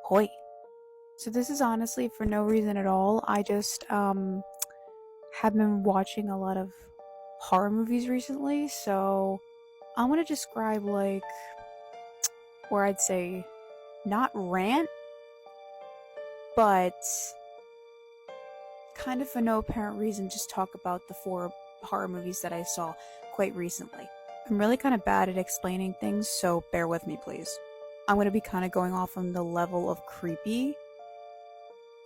Hoi. So this is honestly for no reason at all. I just have been watching a lot of horror movies recently, so I want to describe like where I'd say not rant, but kind of for no apparent reason just talk about the four horror movies that I saw quite recently. I'm really kind of bad at explaining things, so bear with me please. I'm going to be kind of going off on the level of creepy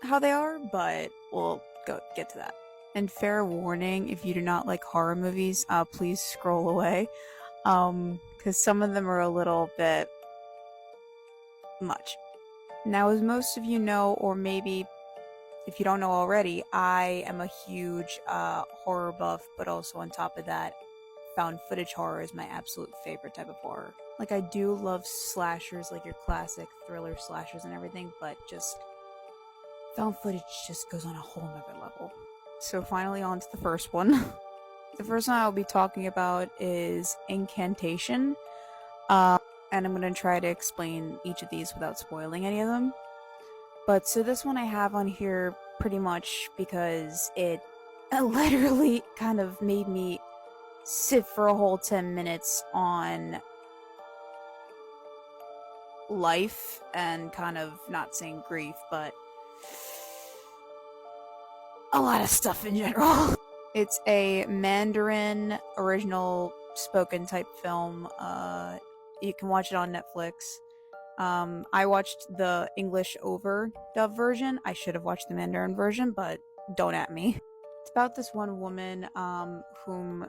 how they are, but we'll get to that. And fair warning, if you do not like horror movies, please scroll away, because some of them are a little bit much. Now, as most of you know, or maybe if you don't know already, I am a huge horror buff, but also on top of that, found footage horror is my absolute favorite type of horror. Like, I do love slashers, like your classic thriller slashers and everything, but just found footage just goes on a whole nother level. So finally on to the first one. The first one I'll be talking about is Incantation. And I'm going to try to explain each of these without spoiling any of them. But so this one I have on here pretty much because it literally kind of made me sit for a whole 10 minutes on life and kind of not saying grief, but a lot of stuff in general. It's a Mandarin original spoken type film. You can watch it on Netflix. I watched the English overdub version. I should have watched the Mandarin version, but don't at me. It's about this one woman whom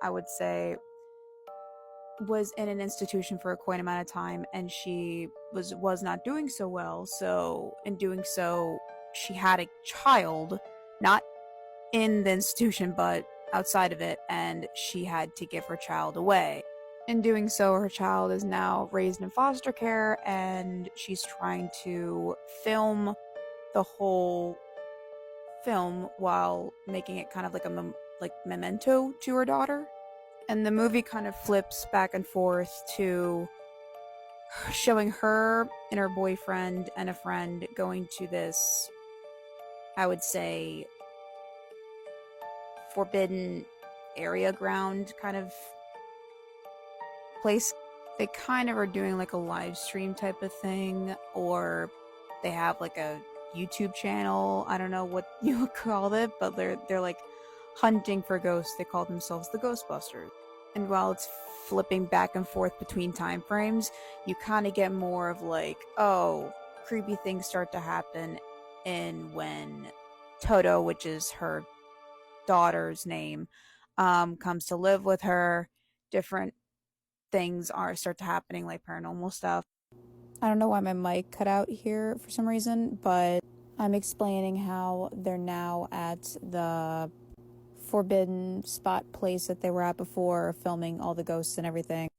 I would say was in an institution for a quite amount of time, and she was not doing so well. So in doing so, she had a child, not in the institution but outside of it, and she had to give her child away. In doing so, her child is now raised in foster care, and she's trying to film the whole film while making it kind of like a memento to her daughter. And the movie kind of flips back and forth to showing her and her boyfriend and a friend going to this, I would say, forbidden area ground kind of place. They kind of are doing like a live stream type of thing, or they have like a YouTube channel. I don't know what you would call it, but they're like hunting for ghosts. They call themselves the Ghostbusters. And while it's flipping back and forth between time frames, you kind of get more of like, oh, creepy things start to happen in when Toto, which is her daughter's name, comes to live with her. Different things start to happening, like paranormal stuff. I don't know why my mic cut out here for some reason, but I'm explaining how they're now at the forbidden spot place that they were at before, filming all the ghosts and everything.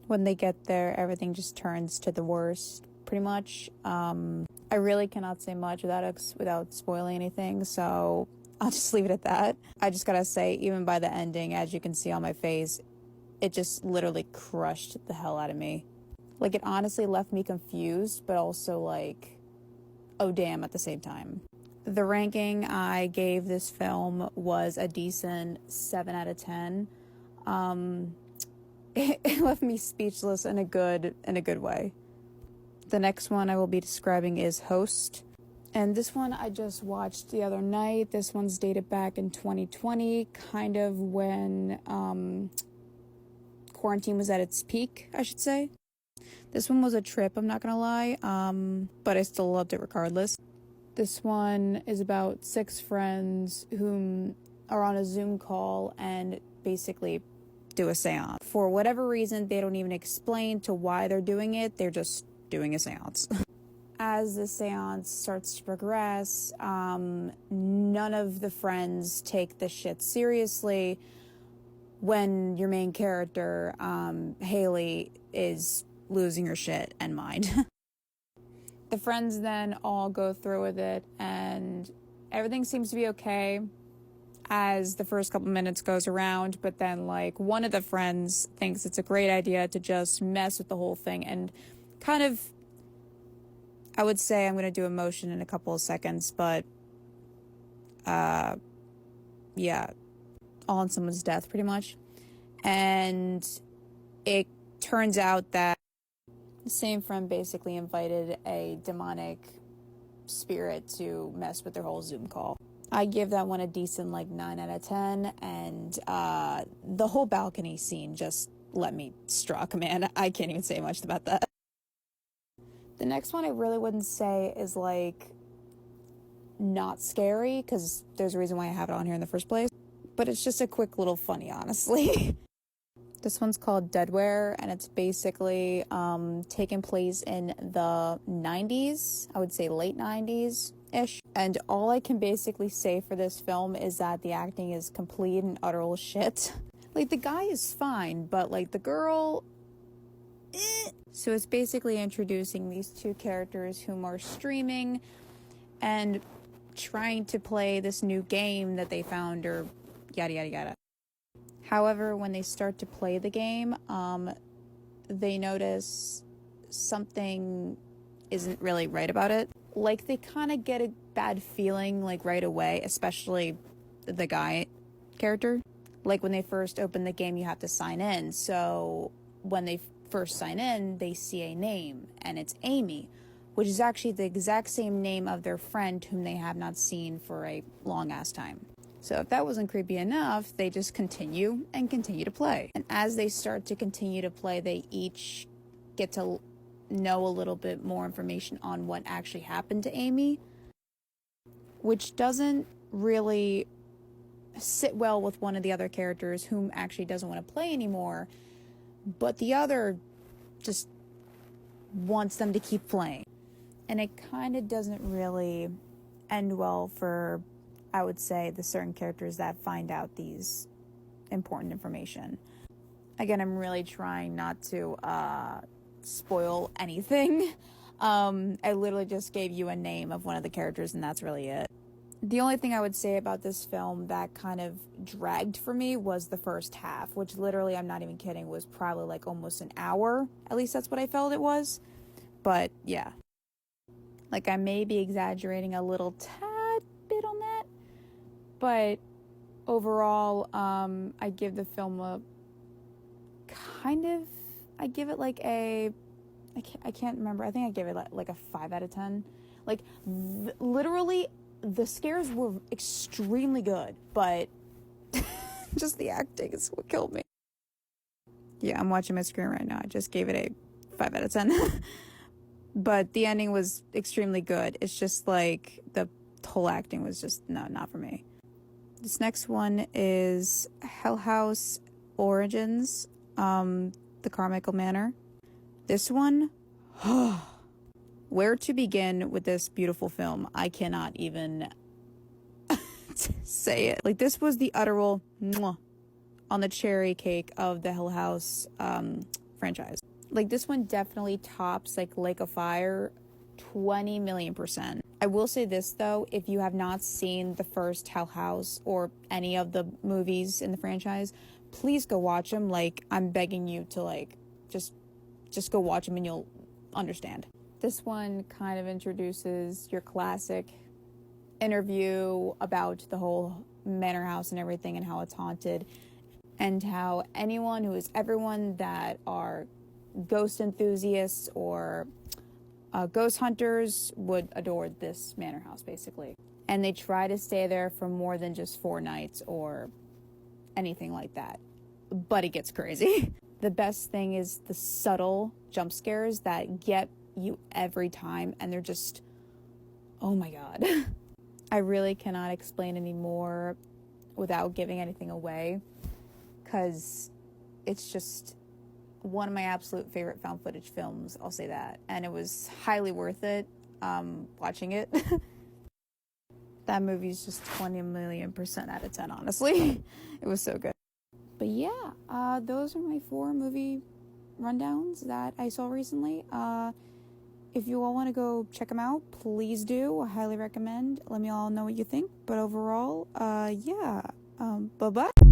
When they get there, everything just turns to the worst, pretty much. I really cannot say much without spoiling anything, so I'll just leave it at that. I just gotta say, even by the ending, as you can see on my face, it just literally crushed the hell out of me. Like, it honestly left me confused, but also like, oh damn, at the same time. The ranking I gave this film was a decent 7 out of 10. It left me speechless in a good way. The next one I will be describing is Host. And this one I just watched the other night. This one's dated back in 2020, kind of when quarantine was at its peak, I should say. This one was a trip, I'm not gonna lie, but I still loved it regardless. This one is about 6 friends whom are on a Zoom call and basically do a seance. For whatever reason, they don't even explain to why they're doing it, they're just doing a seance. As the seance starts to progress, none of the friends take this shit seriously when your main character, Haley, is losing her shit and mind. The friends then all go through with it, and everything seems to be okay as the first couple minutes goes around, but then like one of the friends thinks it's a great idea to just mess with the whole thing and kind of, I would say I'm going to do emotion in a couple of seconds, but yeah, all on someone's death pretty much. And it turns out that the same friend basically invited a demonic spirit to mess with their whole Zoom call. I give that one a decent 9 out of 10, and the whole balcony scene just let me struck, man. I can't even say much about that. The next one I really wouldn't say is not scary, because there's a reason why I have it on here in the first place, but it's just a quick little funny, honestly. This one's called Deadware, and it's basically taking place in the 90s, I would say late 90s-ish. And all I can basically say for this film is that the acting is complete and utter shit. The guy is fine, but the girl, So it's basically introducing these two characters whom are streaming and trying to play this new game that they found, or yada yada yada. However, when they start to play the game, they notice something isn't really right about it. They kind of get a bad feeling right away, especially the guy character. When they first open the game, you have to sign in. So when they first sign in, they see a name, and it's Amy, which is actually the exact same name of their friend whom they have not seen for a long-ass time. So if that wasn't creepy enough, they just continue to play. And as they start to continue to play, they each get to know a little bit more information on what actually happened to Amy, which doesn't really sit well with one of the other characters whom actually doesn't want to play anymore, but the other just wants them to keep playing. And it kind of doesn't really end well for, I would say, the certain characters that find out these important information. Again, I'm really trying not to spoil anything. I literally just gave you a name of one of the characters, and that's really it. The only thing I would say about this film that kind of dragged for me was the first half, which literally, I'm not even kidding, was probably almost an hour. At least that's what I felt it was. But yeah. I may be exaggerating a little tad bit on that. But overall, I give the film I give it I can't remember. I think I gave it a 5 out of 10. Literally, the scares were extremely good, but just the acting is what killed me. Yeah, I'm watching my screen right now. I just gave it a 5 out of 10. But the ending was extremely good. It's just the whole acting was just not for me. This next one is Hell House Origins, the Carmichael Manor. This one, where to begin with this beautiful film? I cannot even say it. This was the utteral mwah on the cherry cake of the Hell House franchise. This one definitely tops Lake of Fire 20 million %. I will say this though, if you have not seen the first Hell House or any of the movies in the franchise, please go watch them. I'm begging you to just go watch them and you'll understand. This one kind of introduces your classic interview about the whole manor house and everything and how it's haunted, and how everyone that are ghost enthusiasts or ghost hunters would adore this manor house, basically. And they try to stay there for more than just 4 nights or anything like that. But it gets crazy. The best thing is the subtle jump scares that get you every time, and they're just, oh my god. I really cannot explain any more without giving anything away, because it's just one of my absolute favorite found footage films, I'll say that. And it was highly worth it watching it. That movie's just 20 million % out of 10, honestly. It was so good. But yeah, those are my 4 movie rundowns that I saw recently. If you all want to go check them out, please do. I highly recommend. Let me all know what you think. But overall, yeah. Bye-bye.